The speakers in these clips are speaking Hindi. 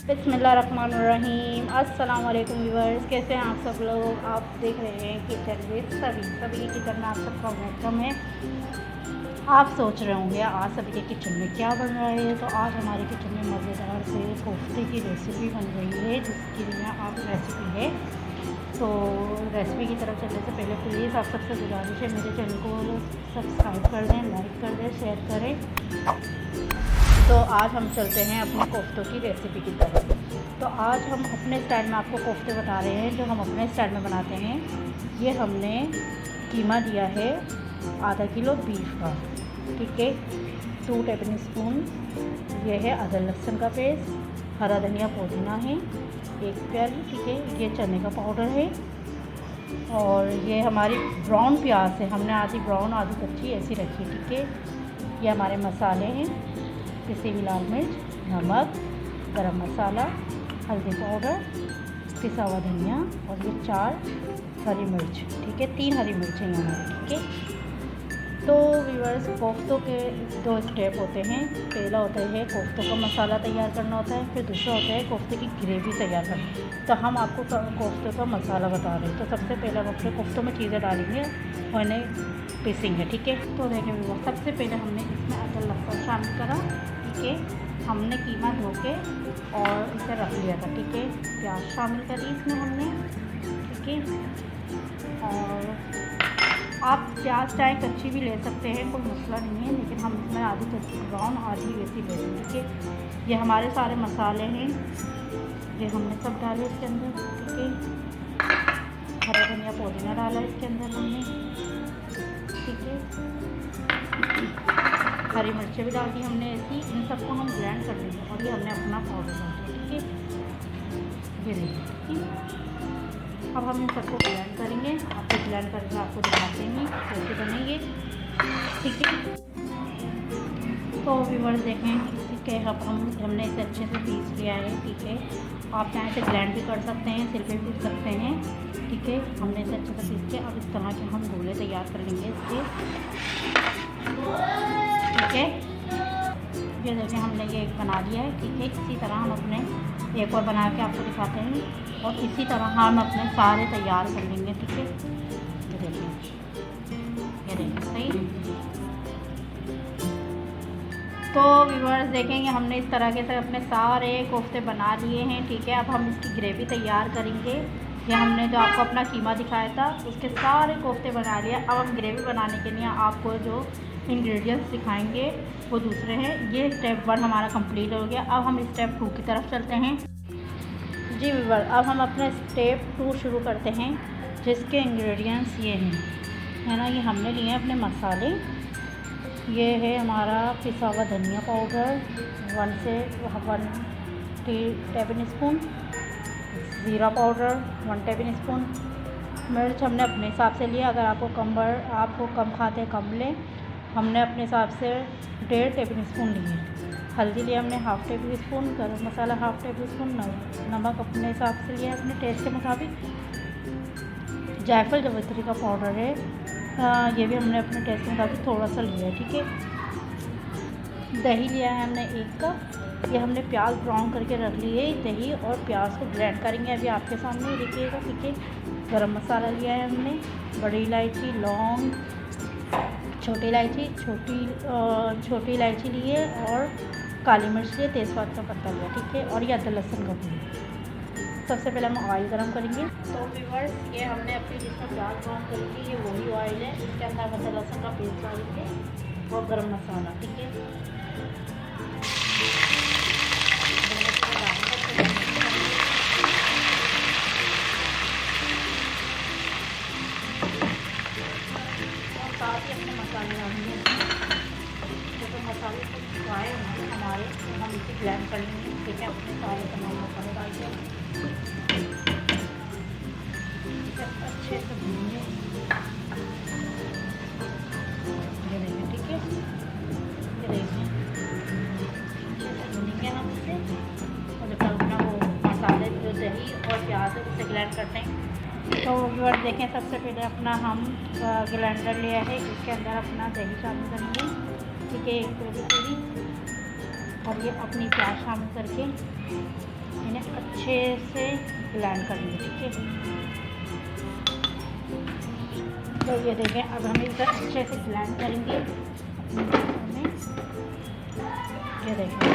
बिस्मिल्लाहिर्रहमानिर्रहीम। अस्सलाम वालेकुम व्यूअर्स, कैसे हैं आप सब लोग। आप देख रहे हैं किचन विद सभी के किचन में आप सबका वेलकम है। आप सोच रहे होंगे आज सभी के किचन में क्या बन रहा है, तो आज हमारे किचन में मज़ेदार से कोफ्ते की रेसिपी बन रही है, जिसकी लिए आप रेसिपी है। तो रेसिपी की तरफ चलने से पहले प्लीज़ आप सबसे गुजारिश है मेरे चैनल को सब्सक्राइब कर दें, लाइक कर दें, शेयर करें। तो आज हम चलते हैं अपने कोफ्तों की रेसिपी की तरफ। तो आज हम अपने स्टाइल में आपको कोफ्ते बता रहे हैं, जो हम अपने स्टाइल में बनाते हैं। ये हमने कीमा दिया है आधा किलो बीफ का, ठीक है। 2 टेबल स्पून ये है अदरक लहसुन का पेस्ट, हरा धनिया पुदीना है 1 प्याली, ठीक है। ये चने का पाउडर है और ये हमारी ब्राउन प्याज है, हमने आधी ब्राउन आधी कच्ची ऐसी रखी, ठीक है। ये हमारे मसाले हैं, पिसी हुई लाल मिर्च, नमक, गरम मसाला, हल्दी पाउडर, पिसा हुआ धनिया और ये 4 हरी मिर्च, ठीक है। 3 हरी मिर्च हैं हमारी, ठीक है। तो व्यूअर्स, कोफ्तों के 2 स्टेप होते हैं। पहला होता है कोफ्तों का मसाला तैयार करना होता है, फिर दूसरा होता है कोफ्ते की ग्रेवी तैयार करना। तो हम आपको कोफ्तों का मसाला बता रहे हैं। तो सबसे पहले हम अपने कोफ्तों में चीज़ें डालेंगे और इन्हें पीसेंगे, ठीक है। तो देखें व्यूअर्स, सबसे पहले हमने इसमें अदरक लहसुन शामिल करा, ठीक है। हमने कीमा धो के और इसे रख लिया था, ठीक है। प्याज शामिल करी इसमें हमने, ठीक है। और आप प्याज चाहे कच्ची भी ले सकते हैं, कोई मसला नहीं है, लेकिन हम इसमें आधी कच्ची ब्राउन आधी वैसी ले लेंगे, ठीक है। ये हमारे सारे मसाले हैं, ये हमने सब डाले इसके अंदर, ठीक है। हरा धनिया पुदीना डाला इसके अंदर हमने, ठीक है। हरी मिर्चें भी डाल दी हमने ऐसी। इन सबको हम ब्लेंड कर लेंगे और ये हमने अपना पाउडर डाल दिया, ठीक है। ये देखिए, ठीक है। अब हम इन सबको ब्लेंड करेंगे, आपको ब्लेंड करके आपको दिखाते हैं कैसे बनेंगे, ठीक है। तो व्यूअर्स देखें, इसी के हमने इसे अच्छे से पीस लिया है, ठीक है। आप चाहें तो ब्लेंड भी कर सकते हैं, सिल पे पीस सकते हैं, ठीक है। हमने इसे अच्छे से पीस के अब इस तरह के हम गोले तैयार कर लेंगे इसके, ठीक है। ये देखें, हमने ये एक बना लिया है, ठीक है। इसी तरह हम अपने एक और बना के आपको दिखाते हैं और इसी तरह हम अपने सारे तैयार कर लेंगे, ठीक है। ये देखिए सही। तो व्यूअर्स देखेंगे, हमने इस तरह के से अपने सारे कोफ्ते बना लिए हैं, ठीक है। अब हम इसकी ग्रेवी तैयार करेंगे। ये हमने जो आपको अपना कीमा दिखाया था उसके सारे कोफ्ते बना लिए। अब हम ग्रेवी बनाने के लिए आपको जो इंग्रेडिएंट्स दिखाएंगे वो दूसरे हैं। ये स्टेप 1 हमारा कंप्लीट हो गया। अब हम स्टेप 2 की तरफ चलते हैं। जी व्यूअर, अब हम अपना स्टेप 2 शुरू करते हैं, जिसके इंग्रेडिएंट्स ये हैं, है ना। ये हमने लिए हैं अपने मसाले। ये है हमारा पिसा हुआ धनिया पाउडर 1 से 1 टेबल स्पून, ज़ीरा पाउडर 1 टेबल स्पून, मिर्च हमने अपने हिसाब से लिया, अगर आपको कम खाते हैं कम लें। हमने अपने हिसाब से 1.5 टेबल स्पून लिए। हल्दी लिया हमने 1/2 टेबल स्पून, गरम मसाला 1/2 टेबल स्पून, नमक अपने हिसाब से लिया अपने टेस्ट के मुताबिक। जायफल जवित्री का पाउडर है, ये भी हमने अपने टेस्ट के मुताबिक थोड़ा सा लिया है, ठीक है। दही लिया है हमने 1 कप। ये हमने प्याज ब्राउन करके रख ली है, दही और प्याज को ब्लेंड करेंगे अभी आपके सामने, देखिएगा, ठीक है। गरम मसाला लिया है हमने, बड़ी इलायची, लौंग, छोटी इलायची लिए और काली मिर्च लिए, तेज़पात का पत्ता लिया, ठीक है। और ये अदरक लहसुन का पेस्ट। सबसे पहले हम ऑयल गरम करेंगे। तो व्यूअर्स, ये हमने अपनी जिसमें प्याज ब्राउन करेंगे, ये वही ऑयल है, इसके अंदर अदरक लहसुन का पेस्ट डालेंगे और गरम मसाला, ठीक है। और साथ ही अपने मसाले डालेंगे, तो मसाले को फ्राई होंगे हमारे, तो हम इसे ब्लेंड कर लेंगे, ठीक है। अपने सारे तमाम मसाले डाल के अच्छे से भूनेंगे, ये देखिए, ठीक है। ये देखिए अच्छे से भूनेंगे हम इसे, और जब अपना वो मसाले जो दही और प्याज है उसे ब्लेंड करते हैं। तो व्यूअर्स देखें, सबसे पहले अपना हम ग्राइंडर लिया है, इसके अंदर अपना दही शामिल करेंगे, ठीक है, 1 पूरी। और ये अपनी प्याज शामिल करके अच्छे से ब्लेंड कर लेंगे, ठीक है। तो ये देखें, अब हम इसे अच्छे से ब्लेंड करेंगे अपने में। ये देखें,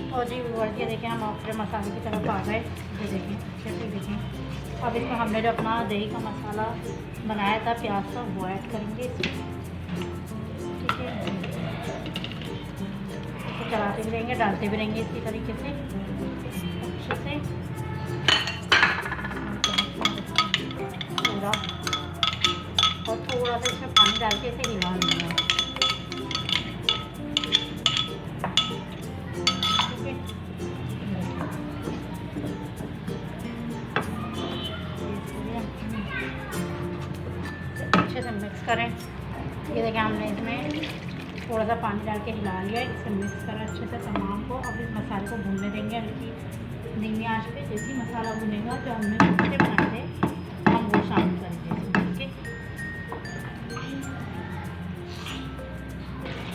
और जी व्यूअर्स, ये देखें हम अपने मसाले की तरफ आ गए। ये देखें, अच्छे से देखें। अब इसमें हमने जो अपना दही का मसाला बनाया था प्याज का, वो ऐड करेंगे इसमें, ठीक है। इसको चलाते भी रहेंगे, डालते भी रहेंगे इसी तरीके से अच्छे से पूरा। और थोड़ा सा इसमें पानी डाल के इसे हिला लेंगे, अच्छे से मिक्स करें। ये देखें, हमने इसमें थोड़ा सा पानी डाल के हिला लिया, इसे मिक्स करें अच्छे से तमाम को। अब इस मसाले को भूनने देंगे हल्की धीमी आंच पे। जैसे ही मसाला भुनेगा, जो हमने कोफ्ते बनाए थे हम वो शामिल करेंगे इसमें, ठीक है।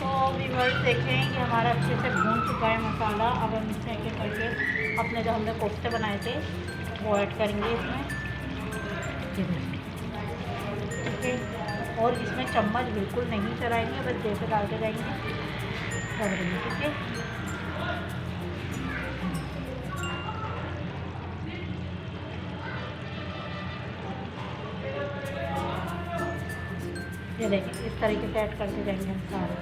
तो व्यूअर्स देखें कि हमारा अच्छे से भून चुका है मसाला। अब हम इसमें एक करके अपने जो हमने कोफ्ते बनाए थे वो ऐड करेंगे इसमें, ठीक है। और इसमें चम्मच बिल्कुल नहीं चलाएंगे, बस जैसे डालते जाएंगे कर देंगे, ठीक है। ये देखिए, इस तरीके से ऐड करते जाएंगे हम सारे,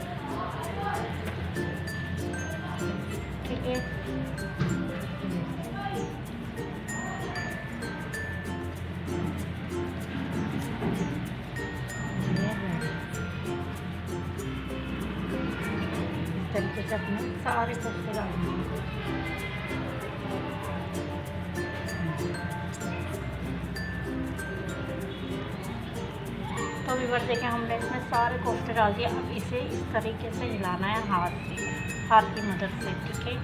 ठीक है। तरीके से अपने सारे कोफ्ते डालेंगे। तो व्यूअर्स देखें, हमने इसमें सारे कोफ्ते डाल दिए। अब इसे इस तरीके से हिलाना है हाथ की मदद से, ठीक है।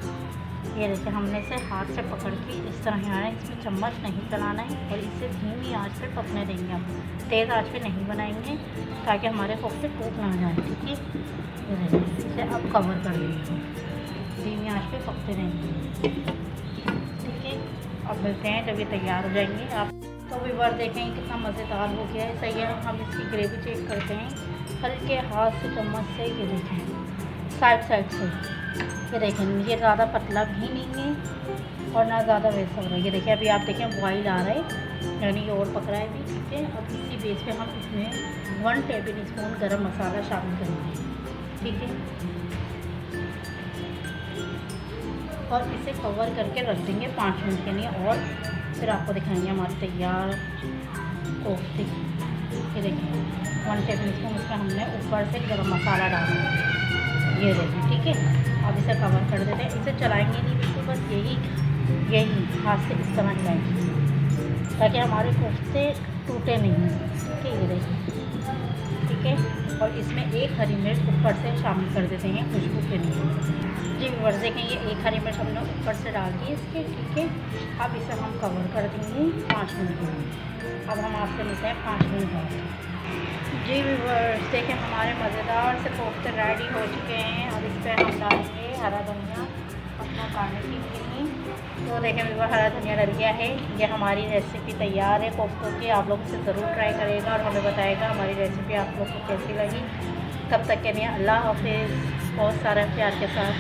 ये देखिए, हमने इसे हाथ से पकड़ के इस तरह हिलाना है, इसमें चम्मच नहीं चलाना है। और इसे धीमी आंच पे पकने देंगे, हम तेज़ आंच पे नहीं बनाएंगे ताकि हमारे कोफ्ते टूट ना जाए, ठीक है। ये देखिए, इसे अब कवर कर देंगे, धीमी आंच पे पकते रहेंगे, ठीक है। अब मिलते हैं जब ये तैयार हो जाएंगे। आप तो व्यूअर्स देखें कितना मज़ेदार हो गया है, सही है। हम इसकी ग्रेवी चेक करते हैं हल्के हाथ से चम्मच से। ये देखें साइड से, ये देखें, ये ज़्यादा पतला भी नहीं है और ना ज़्यादा वैसा हो रहा है। ये देखिए, अभी आप देखें बॉइल आ रहा है, यानी ये और पक रहा है भी, ठीक है। अब इसी बेस पे हम इसमें 1 टेबल स्पून गरम मसाला शामिल करेंगे, ठीक है। और इसे कवर करके रख देंगे 5 मिनट के लिए। और फिर आपको दिखाएंगे हमारे तैयार कोफ्ते। ये देखिए, 1 टेबल स्पून उसमें हमने ऊपर से गरम मसाला डाला है, ये देखिए, ठीक है। अब इसे कवर कर देते हैं, इसे चलाएंगे नहीं बिल्कुल, बस यही हाथ से इस तरह हिलाएंगे ताकि हमारे कोफ्ते टूटे नहीं, ठीक है। ये देखिए, ठीक है। और इसमें 1 हरी मिर्च ऊपर से शामिल कर देते हैं खुशबू के लिए। जी व्यूअर्स देखें, ये 1 हरी मिर्च हमने ऊपर से डाल दी इसके, ठीक है। अब इसे हम कवर कर देंगे 5 मिनट के लिए। अब हम आपसे मिलते हैं 5 मिनट बाद। जी व्यूअर्स देखें, हमारे मज़ेदार से कोफ्ते रेडी हो चुके हैं। अब इस पर हम डालेंगे हरा धनिया अपना गार्निशिंग के लिए। तो देखें व्यूअर्स, हरा धनिया डल गया है। ये हमारी रेसिपी तैयार है कोफ्तों की। आप लोग इसे ज़रूर ट्राई करेगा और हमें बताएगा हमारी रेसिपी आप लोग को कैसी लगी। तब तक के लिए अल्लाह हाफिज़, बहुत सारा प्यार के साथ।